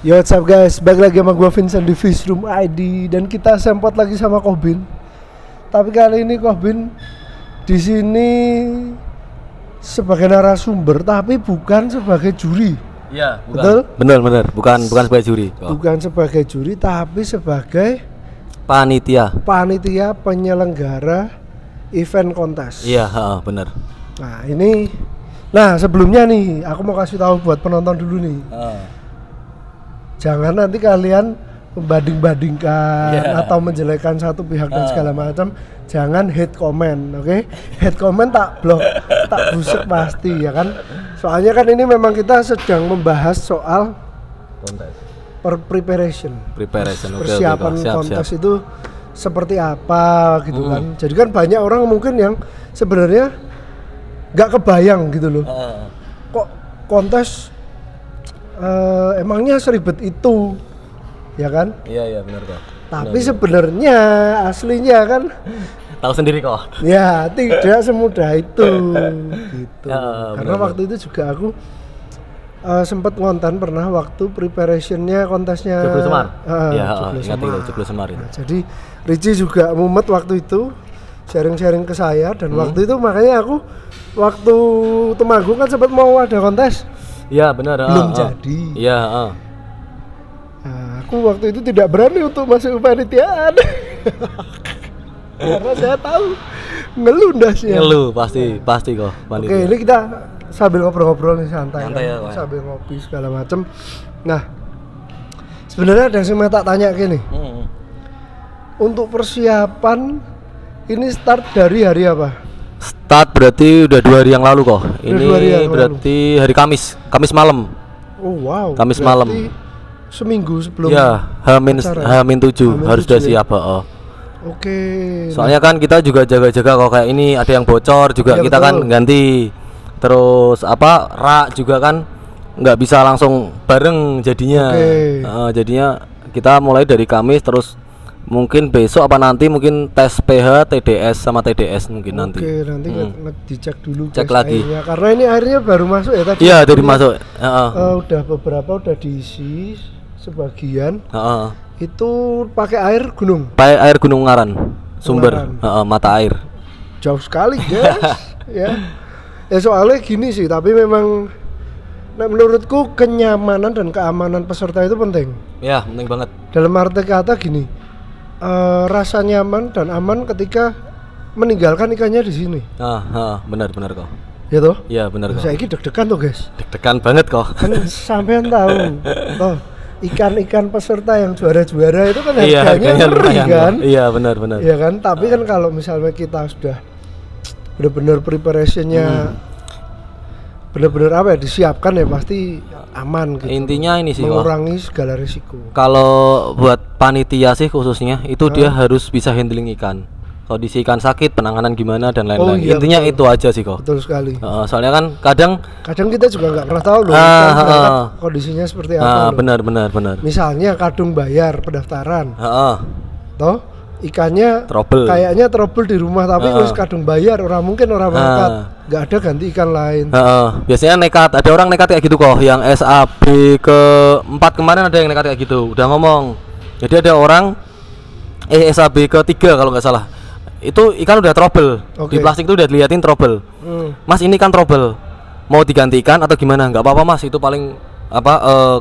Yo, what's up guys, balik lagi sama gue Vincent di Fishroom ID. Dan kita sempat lagi sama Kohbin. Tapi kali ini Kohbin di sini sebagai narasumber, tapi bukan sebagai juri. Iya, betul? Benar, bukan sebagai juri. Bukan sebagai juri, tapi sebagai panitia penyelenggara event kontes. Iya, benar. Nah ini, sebelumnya nih, aku mau kasih tahu buat penonton dulu nih. Jangan nanti kalian membanding-bandingkan atau menjelekkan satu pihak dan segala macam. Jangan hate comment, oke? Hate comment tak blok, tak busuk pasti ya kan. Soalnya kan ini memang kita sedang membahas soal Kontes. Preparation, persiapan kontes siap. itu seperti apa gitu kan. Jadi kan banyak orang mungkin yang sebenarnya nggak kebayang gitu loh. Kok kontes emangnya seribet itu, ya kan? Iya benar kok. Tapi sebenarnya aslinya kan tahu sendiri kok. Ya tidak semudah itu, gitu. Karena bener. waktu itu juga aku sempat ngonten pernah waktu preparationnya kontesnya Joglo Semar. Joglo Semar itu. Nah, jadi Ricci juga mumet waktu itu sharing-sharing ke saya dan waktu itu makanya aku waktu Temanggung kan sempat mau ada kontes. Iya benar. Belum jadi. Iya. Nah, aku waktu itu tidak berani untuk masuk kepanitiaan karena saya tahu ngeluh dasnya. Ngeluh pasti kok. Oke, ini kita sambil ngobrol-ngobrol nih santai kan? Ya, sambil ngopi segala macem. Nah, sebenarnya ada yang saya tak tanya gini. Untuk persiapan ini start dari hari apa? Start berarti udah 2 hari yang lalu kok. Ini berarti hari Kamis malam. Oh wow. Kamis malam. Seminggu sebelum. Ya, H-7 harus sudah siap. Oke. Soalnya kan kita juga jaga-jaga kok, kayak ini ada yang bocor juga ya, kita betul. Kan ganti. Terus rak juga kan nggak bisa langsung bareng jadinya. Jadinya kita mulai dari Kamis terus mungkin besok nanti mungkin tes PH, TDS sama TDS mungkin nanti. Oke, nanti dicek dulu. Cek lagi. Airnya. Karena ini airnya baru masuk ya tadi. Iya, dari masuk. Udah beberapa udah diisi sebagian. Itu pakai air gunung. Pakai air Gunung Ngaran. Sumber mata air. Jauh sekali, guys. Ya. Soalnya gini sih, tapi memang menurutku kenyamanan dan keamanan peserta itu penting. Ya, penting banget. Dalam arti kata gini, rasa nyaman dan aman ketika meninggalkan ikannya di sini. Benar kok. Ya toh? Iya, benar kok. Saya ini deg-degan tuh, guys. Deg-degan banget kok. Kan sampean tahu. Toh, ikan-ikan peserta yang juara-juara itu kan harganya ngeri kan? Iya, benar. Iya kan? Tapi kan kalau misalnya kita sudah benar-benar preparationnya benar-benar disiapkan ya pasti aman gitu. Intinya ini sih mengurangi segala risiko. Kalau buat panitia sih khususnya itu dia harus bisa handling ikan. Kondisi ikan sakit, penanganan gimana dan lain-lain. Iya, intinya betul. itu aja sih kok. Betul sekali. Soalnya kan kadang kita juga nggak pernah tahu loh kondisinya seperti apa. Benar. Misalnya kadung bayar pendaftaran. Toh ikannya trouble. Kayaknya trouble di rumah tapi terus kadung bayar mungkin orang berangkat nggak ada ganti ikan lain. Biasanya nekat, ada orang nekat kayak gitu kok. Yang SAB ke-4 kemarin ada yang nekat kayak gitu, udah ngomong. Jadi ada orang SAB ke-3 kalau nggak salah, itu ikan udah trouble. Di plastik itu udah diliatin trouble. Mas ini kan trouble, mau digantikan atau gimana? Nggak apa-apa mas, itu paling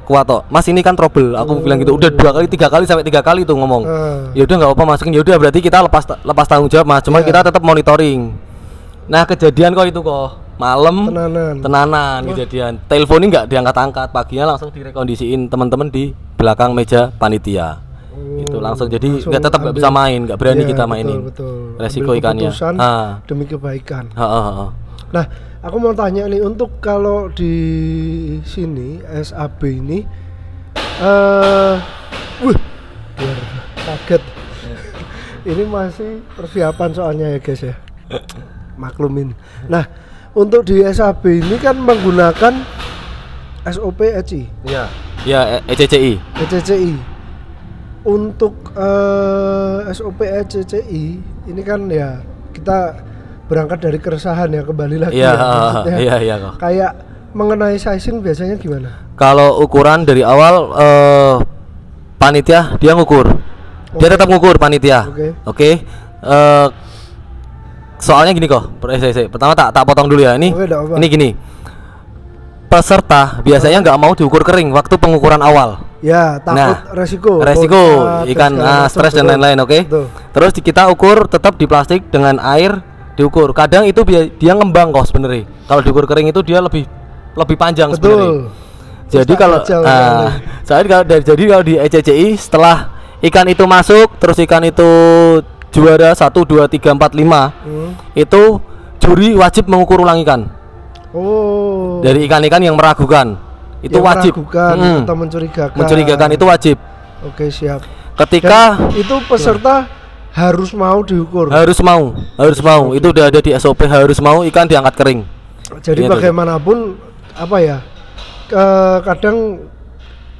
kuat toh. Mas ini kan trouble, aku bilang gitu. Udah 2 kali 3 kali sampai 3 kali tuh ngomong. Ya udah nggak apa-apa masukin. Ya udah berarti kita lepas tanggung jawab mas. Cuma kita tetap monitoring. Nah kejadian kok itu kok malam tenanan kejadian. Teleponnya nggak diangkat-angkat, paginya langsung direkondisiin teman-teman di belakang meja panitia. Itu langsung jadi nggak bisa main, nggak berani kita mainin. Betul. Resiko ikannya. Demi kebaikan. Nah, aku mau tanya nih, untuk kalau di sini SAB ini biar kaget. Ini masih persiapan soalnya ya guys ya. Maklumin. Nah, untuk di SAB ini kan menggunakan SOP ECI. Iya, ECCI. Untuk SOP ECCI ini kan ya kita berangkat dari keresahan ya, kembali lagi. Iya kok. Kayak mengenai sizing biasanya gimana? Kalau ukuran dari awal panitia dia ngukur. Dia tetap ngukur panitia. Oke. Soalnya gini kok. Pertama tak potong dulu ya. Ini gini. Peserta biasanya nggak mau diukur kering waktu pengukuran awal. Ya, takut resiko ikan stres dan lain-lain, oke. Terus kita ukur tetap di plastik dengan air diukur. Kadang itu dia ngembang kok sebenarnya. Kalau diukur kering itu dia lebih panjang sebenarnya. Jadi kalau jadi kalau di ECCI setelah ikan itu masuk, terus ikan itu juara 1 2 3 4 5, itu juri wajib mengukur ulang ikan. Dari ikan-ikan yang meragukan itu yang wajib atau mencurigakan itu wajib. Oke, siap. Ketika dan itu peserta harus mau diukur. Harus mau. Itu udah ada di SOP, harus mau ikan diangkat kering. Jadi bagaimanapun apa ya? Kadang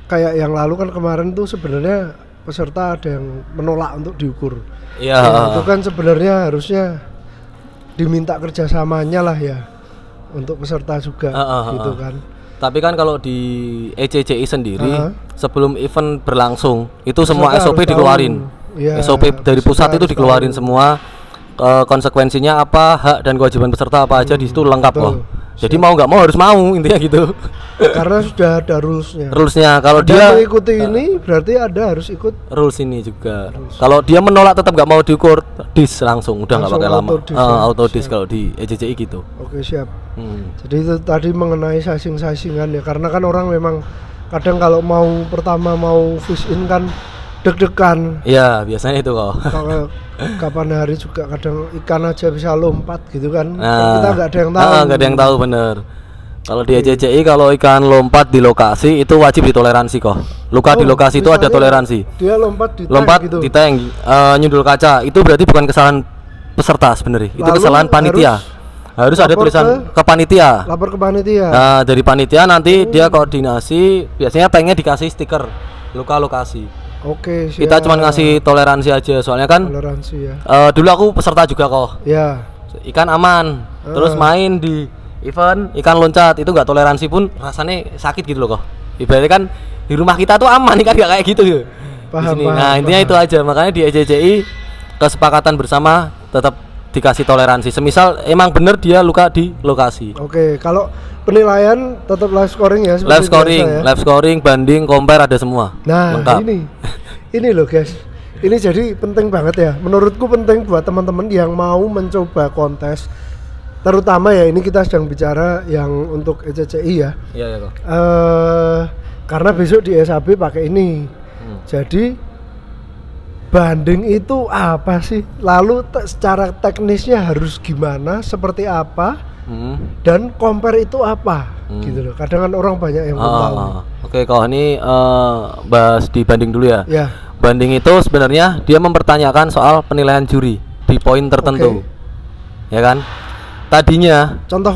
kayak yang lalu kan kemarin tuh sebenarnya peserta ada yang menolak untuk diukur. Iya. Itu kan sebenarnya harusnya diminta kerjasamanya lah ya. Untuk peserta juga gitu kan. Tapi kan kalau di ECCI sendiri sebelum event berlangsung itu semua SOP dikeluarin. SOP dari pusat itu dikeluarin semua, konsekuensinya apa, hak dan kewajiban peserta apa aja di situ lengkap loh. Jadi mau nggak mau harus mau, intinya gitu. Karena sudah ada rulesnya. Kalau dia mengikuti ini berarti ada harus ikut rules ini juga. Kalau dia menolak tetap nggak mau diukur, dis langsung udah nggak pakai lama. Auto dis kalau di ECCI gitu. Oke, siap. Jadi itu tadi mengenai sasing-sasingan ya, karena kan orang memang kadang kalau pertama mau fish in kan deg-degan. Iya, biasanya itu kok. Kalau kapan hari juga kadang ikan aja bisa lompat gitu kan. Kita nggak ada yang tahu. Nggak ada yang tahu, bener. Kalau di ECCI kalau ikan lompat di lokasi itu wajib ditoleransi kok. Di lokasi itu ada toleransi. Dia lompat di tank, nyundul kaca itu berarti bukan kesalahan peserta sebenarnya. Itu kesalahan panitia. Harus ada tulisan ke panitia. Lapor ke panitia. Nah, dari panitia nanti dia koordinasi, biasanya tanknya dikasih stiker lokasi. Oke, siap. Kita cuma ngasih toleransi aja, soalnya kan toleransi ya. Dulu aku peserta juga kok. Ya. Ikan aman, terus main di event ikan loncat itu nggak toleransi pun rasanya sakit gitu loh kok. Ibaratnya kan di rumah kita tuh aman, ikan nggak kayak gitu ya. Paham. Nah, intinya itu aja, makanya di ECCI kesepakatan bersama tetap dikasih toleransi. Semisal emang bener dia luka di lokasi. Oke, kalau penilaian tetap live scoring ya. Live scoring, banding, compare ada semua. Nah, lengkap. ini loh guys. Ini jadi penting banget ya. Menurutku penting buat teman-teman yang mau mencoba kontes. Terutama ya ini kita sedang bicara yang untuk ECCI ya. Iya kok. Karena besok di SAB pakai ini. Jadi banding itu apa sih? Lalu secara teknisnya harus gimana? Seperti apa? Dan compare itu apa? Gitu loh. Kadang kan orang banyak yang belum tahu. Oke, kalau ini bahas di banding dulu ya. Ya. Banding itu sebenarnya dia mempertanyakan soal penilaian juri di poin tertentu. Ya kan? Tadinya contoh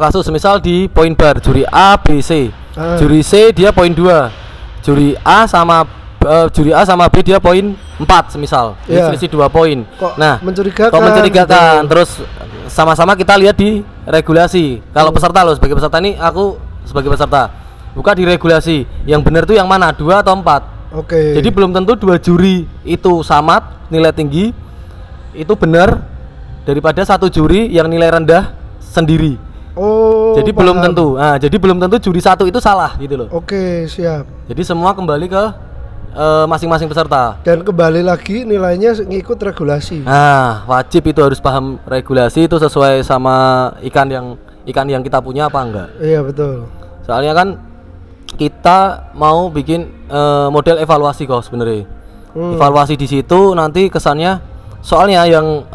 kasus misal di poin bar juri A, B, C. Juri C dia poin 2. Juri A sama B dia poin 4 semisal. Selisih 2 poin. Nah, mencurigakan. Terus sama-sama kita lihat di regulasi. Kalau peserta loh, sebagai peserta ini aku sebagai peserta. Buka di regulasi. Yang benar tuh yang mana? 2 atau 4? Oke. Jadi belum tentu 2 juri itu sama nilai tinggi itu benar daripada 1 juri yang nilai rendah sendiri. Jadi belum tentu. Nah, jadi belum tentu juri 1 itu salah gitu loh. Oke, siap. Jadi semua kembali ke masing-masing peserta. Dan kembali lagi nilainya ngikut regulasi. Nah, wajib itu harus paham regulasi itu sesuai sama ikan yang kita punya apa enggak. Iya, betul. Soalnya kan kita mau bikin model evaluasi kok sebenarnya. Evaluasi di situ nanti kesannya soalnya yang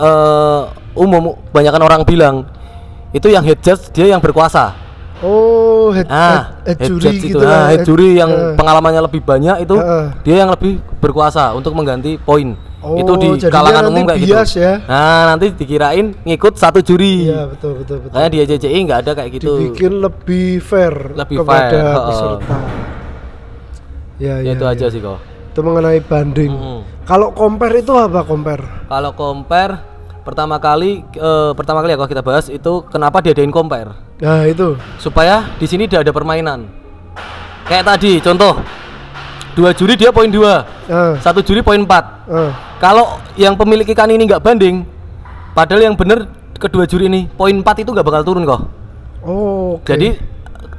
umum banyakan orang bilang itu yang head judge dia yang berkuasa. Head juri gitu lah. Head juri yang pengalamannya lebih banyak itu dia yang lebih berkuasa untuk mengganti poin. Itu di kalangan umum kayak gitu. Ya? Nah, nanti dikirain ngikut 1 juri. Iya, betul. Karena di ECCI nggak ada kayak gitu. Dibikin lebih fair kepada peserta. Ya, itu aja sih kok. Itu mengenai banding. Kalau compare itu apa compare? Kalau compare pertama kali ya kalau kita bahas itu kenapa diadain compare. Nah, itu supaya di sini tidak ada permainan. Kayak tadi contoh 2 juri dia poin 2, 1 juri poin 4. Kalau yang pemilik ikan ini nggak banding, padahal yang bener kedua juri ini poin 4 itu nggak bakal turun kok. Oh, okay. Jadi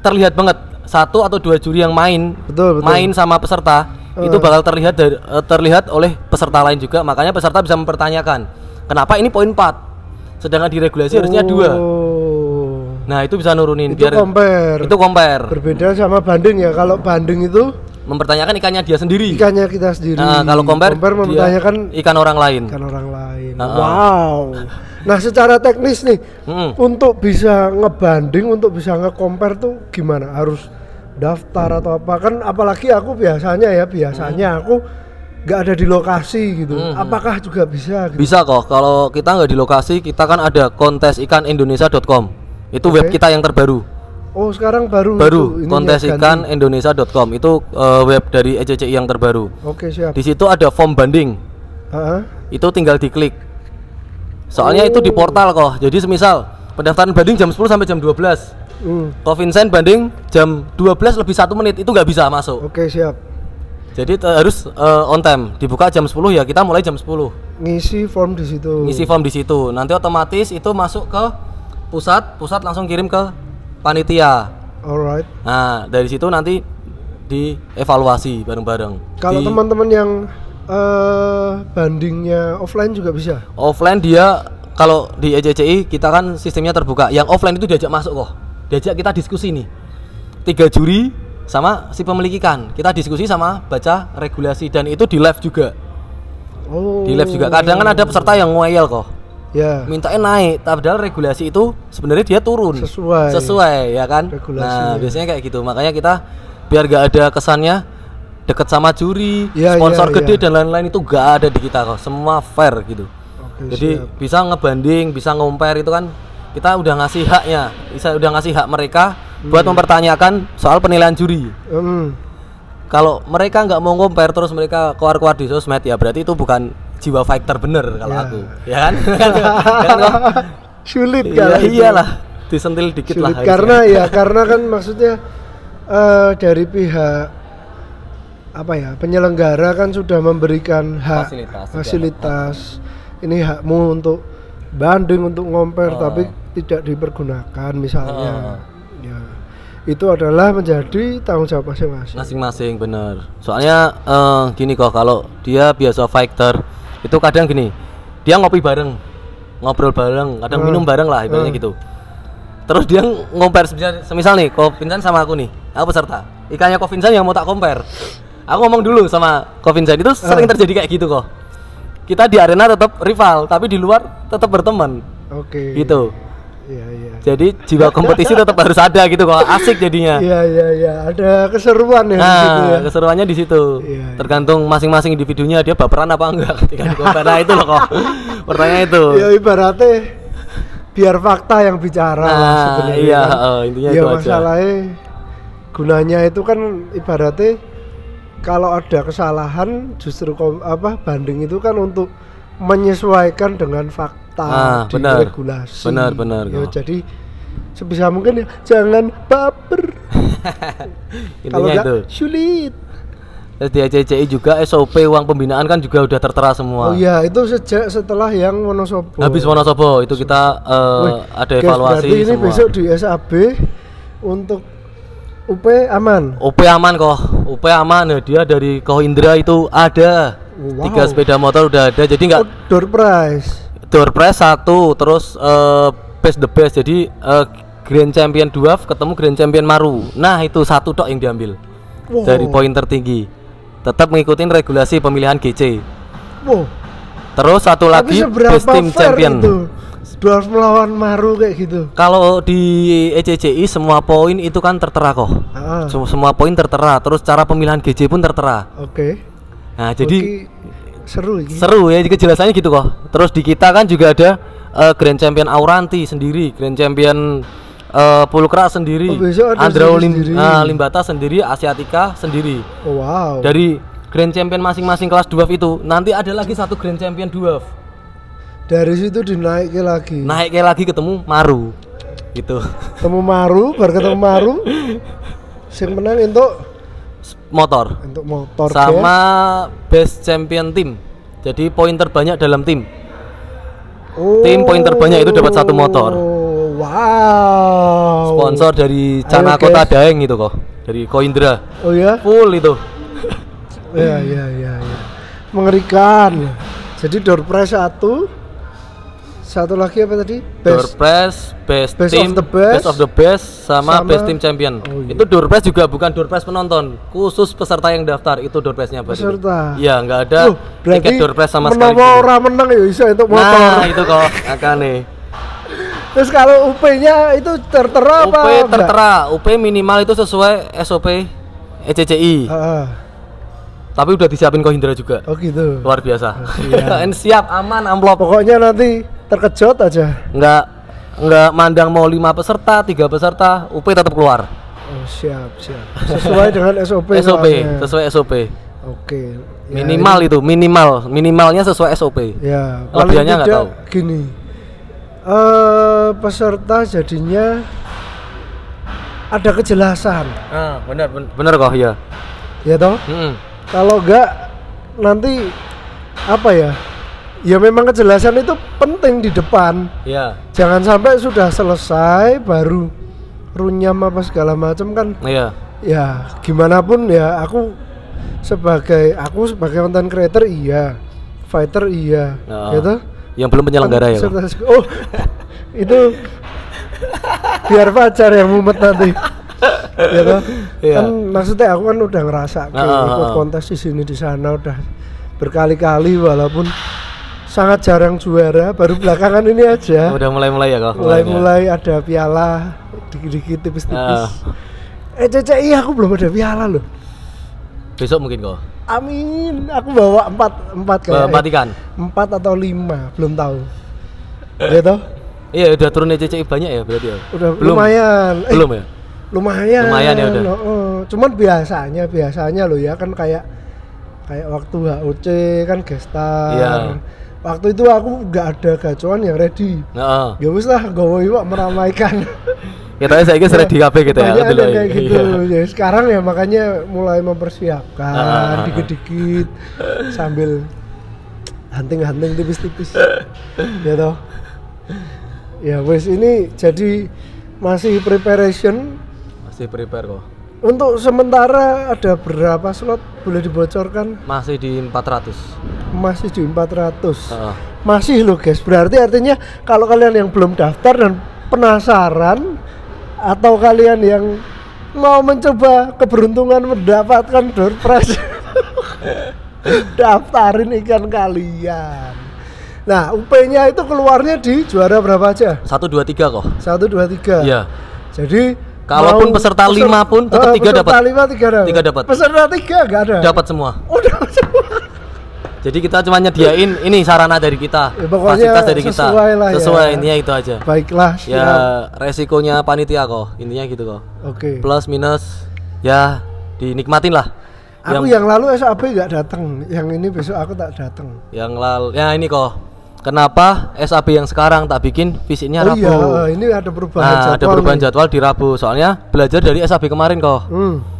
terlihat banget 1 atau 2 juri yang main main sama peserta itu bakal terlihat oleh peserta lain juga. Makanya peserta bisa mempertanyakan kenapa ini poin 4 sedangkan di regulasi harusnya 2. Nah itu bisa nurunin itu biar compare. Itu compare. Berbeda sama banding ya. Kalau banding itu mempertanyakan ikannya dia sendiri. Ikannya kita sendiri. Nah, kalau compare mempertanyakan ikan orang lain. Wow. Nah, secara teknis nih, untuk bisa ngebanding, untuk bisa nge-compare tuh gimana? Harus daftar atau apa? Kan apalagi aku biasanya aku nggak ada di lokasi gitu. Apakah juga bisa gitu? Bisa kok. Kalau kita nggak di lokasi, kita kan ada kontesikanindonesia.com. Itu web kita yang terbaru. Oh, sekarang baru kontesikanindonesia.com itu web dari ECCI yang terbaru. Oke, siap. Di situ ada form banding. Itu tinggal diklik. Soalnya itu di portal kok. Jadi semisal pendaftaran banding jam 10 sampai jam 12. Ko Vincent banding jam 12 lebih 1 menit itu nggak bisa masuk. Oke, siap. Jadi harus on time. Dibuka jam 10 ya kita mulai jam 10. Ngisi form di situ. Nanti otomatis itu masuk ke pusat langsung kirim ke panitia. Alright. Nah dari situ nanti dievaluasi bareng-bareng. Kalau teman-teman yang bandingnya offline juga bisa? Offline dia kalau di ECCI kita kan sistemnya terbuka. Yang offline itu diajak masuk kok. Diajak kita diskusi nih. 3 juri sama si pemilik ikan. Kita diskusi sama baca regulasi dan itu di live juga. Di live juga. Kadang kan ada peserta yang ngoyel kok. Ya. Mintain naik, padahal regulasi itu sebenarnya dia turun. Sesuai ya kan? Nah, biasanya kayak gitu. Makanya kita biar gak ada kesannya deket sama juri, sponsor gede dan lain-lain itu gak ada di kita kok. Semua fair gitu. Jadi bisa ngebanding, bisa ngompare itu kan kita udah ngasih haknya. Udah ngasih hak mereka buat mempertanyakan soal penilaian juri. Kalau mereka nggak mau compare terus mereka keluar-keluar di sosmed ya berarti itu bukan jiwa fighter bener kalau aku, ya kan? Sulit kan? Iyalah, disentil dikit sulit lah. Karena kan maksudnya dari pihak penyelenggara kan sudah memberikan hak fasilitas. Ini hakmu untuk banding, untuk ngomper, tapi tidak dipergunakan misalnya. Ya. Itu adalah menjadi tanggung jawab masing-masing. Bener. Soalnya gini kok, kalau dia biasa fighter itu kadang gini, dia ngopi bareng, ngobrol bareng, kadang minum bareng lah ibaratnya gitu. Terus dia ngomper semisal nih, Ko Vincent sama aku nih, aku peserta. Ikannya Ko Vincent yang mau tak compare. Aku ngomong dulu sama Ko Vincent, itu sering terjadi kayak gitu kok. Kita di arena tetap rival, tapi di luar tetap berteman. Oke. Gitu. Iya. Jadi jiwa kompetisi tetap harus ada gitu kok, asik jadinya. Iya. Ada keseruan ya. Nah, di situ ya. Keseruannya di situ. Iya. Tergantung masing-masing individunya dia baperan apa enggak ketika dikompar. Nah itu loh kok. Pertanyaan itu. Ya ibaratnya biar fakta yang bicara sebenarnya. Iya, intinya itu aja. Masalahnya gunanya itu kan ibaratnya kalau ada kesalahan justru banding itu kan untuk menyesuaikan dengan fakta di regulasi. Benar. Ya, jadi sebisa mungkin ya jangan baper. Kalau enggak sulit. Terus di ECCI juga SOP uang pembinaan kan juga udah tertera semua. Oh iya, itu setelah yang Wonosobo. Habis Wonosobo itu kita ada evaluasi berarti ini semua. Besok di SAB untuk UP aman. UP aman kok. UP aman ya, dia dari Kohindra itu ada. 3 sepeda motor udah ada. Jadi enggak door prize 1, terus best the best. Jadi Grand Champion Dwarf ketemu Grand Champion Maru. Nah, itu 1 tok yang diambil. Dari poin tertinggi. Tetap mengikuti regulasi pemilihan GC. Terus 1 lagi best team champion. Itu? Dwarf melawan Maru kayak gitu. Kalau di ECCI semua poin itu kan tertera kok. Semua poin tertera. Terus cara pemilihan GC pun tertera. Oke. Nah, jadi seru ya, kejelasannya gitu kok. Terus di kita kan juga ada Grand Champion Auranti sendiri, Grand Champion Pulkra sendiri, Andrao Limbata sendiri, Asiatica sendiri. Wow. Dari Grand Champion masing-masing kelas dwarf itu nanti ada lagi 1 Grand Champion Dwarf. Dari situ naiknya lagi ketemu Maru. Gitu. Ketemu Maru, baru ketemu Maru. Sing menang untuk motor. Untuk motor Sama best champion team. Jadi poin terbanyak dalam tim. Tim poin terbanyak itu dapat 1 motor. Wow. Sponsor dari Cana Ayo, Kota guys. Daeng gitu kok. Dari Koindra. Oh ya? Full itu. Ya. Mengerikan. Jadi door prize 1. Satu lagi apa tadi? Door prize, best Best team, of the best, best of the best, sama best team champion. Oh, iya. Itu door prize juga bukan door prize penonton, khusus peserta yang daftar itu door prize-nya berarti. Peserta. Iya, nggak ada tiket door prize sama sekali. Menawa orang menang ya bisa untuk motor. Nah, itu kok akane. Terus kalau UP-nya itu tertera UP apa? enggak? tertera, UP minimal itu sesuai SOP ECCI. Ah, Tapi udah disiapin Kohindra juga. oh gitu. Luar biasa. siap. Siap, aman, amplop. Pokoknya nanti terkejut aja. Nggak mandang mau 5 peserta, 3 peserta, UP tetap keluar. Oh, siap. Sesuai dengan SOP. SOP, soalnya. sesuai SOP. Oke. Ya, Minimal itu, minimalnya sesuai SOP. Ya, paling Lebihannya nggak tidak tahu. gini. Peserta jadinya ada kejelasan, Benar kok ya. ya toh? Kalau enggak nanti apa ya? Ya memang kejelasan itu penting di depan. Iya. Jangan sampai sudah selesai baru runyam apa segala macam kan. Iya. Ya gimana pun ya aku sebagai content creator iya, fighter iya, Oh. gitu. Yang belum penyelenggara ya. Kok? Oh, itu biar Fajar yang mumet nanti. Ya toh? Iya. Kan maksudnya aku kan udah ngerasa ikut kontes di sini di sana udah berkali-kali walaupun sangat jarang juara, baru belakangan ini aja. Udah mulai ya kok. Mulai ada piala dikit-dikit tipis-tipis. CCI aku belum ada piala loh. Besok mungkin kok. Amin. Aku bawa 4 kayaknya. 4 ikan. 4 atau 5, belum tahu. Ya toh? Iya, udah turun ECCI banyak ya berarti ya. Udah Belum. lumayan. Belum ya? Lumayan ya udah. Cuman biasanya loh ya kan kayak waktu HOC kan gestar. Iya. Waktu itu aku nggak ada gacuan yang ready. Heeh. Ya wis lah gawe iwak meramaikan. Ya tapi saya kira ready kabeh gitu ya. Banyak Alhamdulillah. ada kayak gitu. Iya. Ya sekarang ya makanya mulai mempersiapkan dikit-dikit sambil hunting tipis-tipis. Ya toh. Ya wis ini jadi masih preparation. Masih prepare kok. Untuk sementara ada berapa slot boleh dibocorkan? Masih di 400. Masih di 400. Heeh. Masih loh guys. Berarti artinya kalau kalian yang belum daftar dan penasaran atau kalian yang mau mencoba keberuntungan mendapatkan door prize daftarin ikan kalian. Nah, UP-nya itu keluarnya di juara berapa aja? 1 2 3 kok. 1 2 3. Iya. Jadi Kalaupun peserta 5 pun tetap 3 dapat. Peserta 5 3 dapat. Peserta 3 enggak ada. Dapat semua. Oh, dapat semua. Jadi kita cuma nyediain ini sarana dari kita, Ya, pokoknya fasilitas dari kita. sesuai lah ya. Sesuai intinya itu aja. Baiklah, Ya siap. resikonya panitia kok, intinya gitu kok. Oke. Plus minus ya dinikmatin lah. Aku yang lalu SAB enggak datang, yang ini besok aku tak datang. Yang lalu ya ini kok. Kenapa SAB yang sekarang tak bikin visitnya Oh Rabu? iya, ini ada perubahan jadwal. Ada perubahan nih. jadwal di Rabu. Soalnya belajar dari SAB kemarin kok.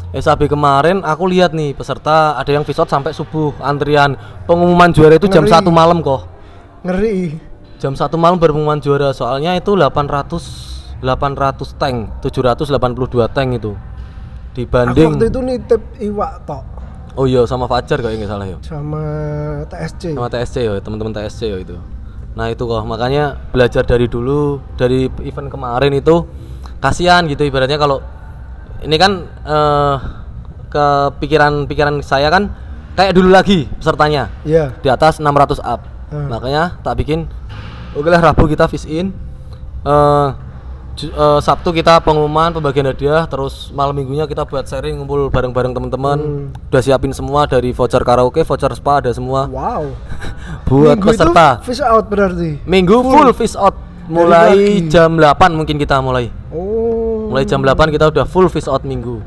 SAB kemarin aku lihat nih peserta ada yang visot sampai subuh antrian. Pengumuman juara itu jam Ngeri. 1 malam kok. Ngeri. Jam 1 malam baru pengumuman juara. Soalnya itu 800 tank, 782 tank itu. Aku Dibanding waktu itu nitip iwak tok Oh iya sama Fajar kalau nggak salah ya. sama TSC. Sama TSC ya, teman-teman TSC ya itu. Nah, itu kok makanya belajar dari dulu dari event kemarin itu kasihan gitu ibaratnya kalau ini kan kepikiran saya kan kayak dulu lagi pesertanya. Iya. Di atas 600 up. Makanya tak bikin oke lah Rabu kita fish in. Sabtu kita pengumuman pembagian hadiah, terus malam minggunya kita buat sharing ngumpul bareng-bareng teman-teman. Udah siapin semua dari voucher karaoke, voucher spa ada semua. Wow. Buat Minggu peserta. itu fish out berarti. Minggu full fish out. Mulai pagi. jam 8 mungkin kita mulai. Oh. Mulai jam 8 kita udah full fish out minggu.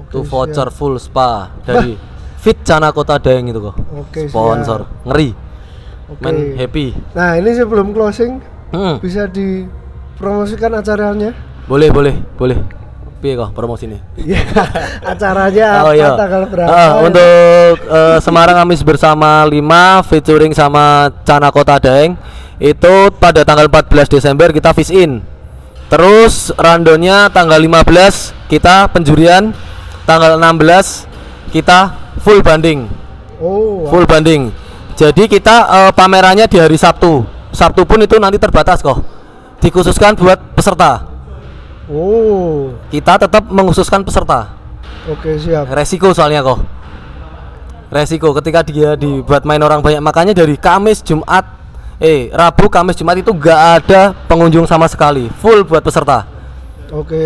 Tuh voucher full spa dari Fit Cana Kota Daeng itu kok. Oke, Sponsor. siap. Ngeri. Oke. Men happy. Nah, ini sebelum closing Hmm. bisa dipromosikan acaranya. Boleh. piye kok promosi ini? Iya. Acaranya Oh apa, iya. tanggal berapa? Untuk Semarang Amis Bersama 5 featuring sama Cana Kota Daeng itu pada tanggal 14 Desember kita fish in. Terus rundownnya tanggal 15 kita penjurian, tanggal 16 kita full banding. Oh. Full banding. Jadi kita pamerannya di hari Sabtu. Sabtu pun itu nanti terbatas kok. Dikhususkan buat peserta. Oh. Kita tetap mengkhususkan peserta. Oke, siap. Resiko soalnya kok. Resiko ketika dia dibuat main orang banyak, makanya dari Kamis Jumat Rabu Kamis Jumat itu gak ada pengunjung sama sekali, full buat peserta. Oke,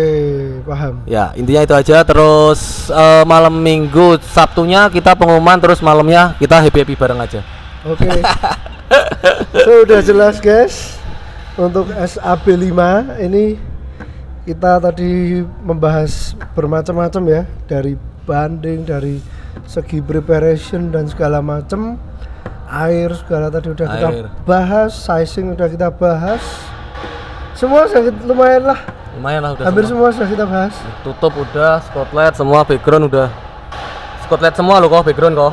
paham. Ya intinya itu aja. Terus malam Minggu Sabtunya kita pengumuman, terus malamnya kita happy bareng aja. Oke. So, udah jelas guys. Untuk SAB 5 ini kita tadi membahas bermacam-macam ya, dari banding, dari segi preparation dan segala macam, air segala tadi udah kita bahas, sizing udah kita bahas, semua sangat lumayan lah udah hampir semua sudah kita bahas. Tutup udah, spotlight semua, background udah spotlight semua loh kok, background kok.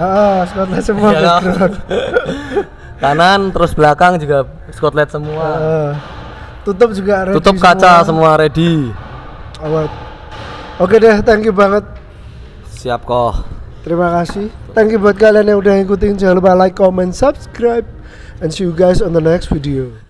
Spotlight semua background. Kanan terus belakang juga spotlight semua. Tutup juga ready, tutup kaca semua ready. Oke deh, thank you banget. Siap kok. Terima kasih. Thank you buat kalian yang udah ngikutin. Jangan lupa like, comment, subscribe, and see you guys on the next video.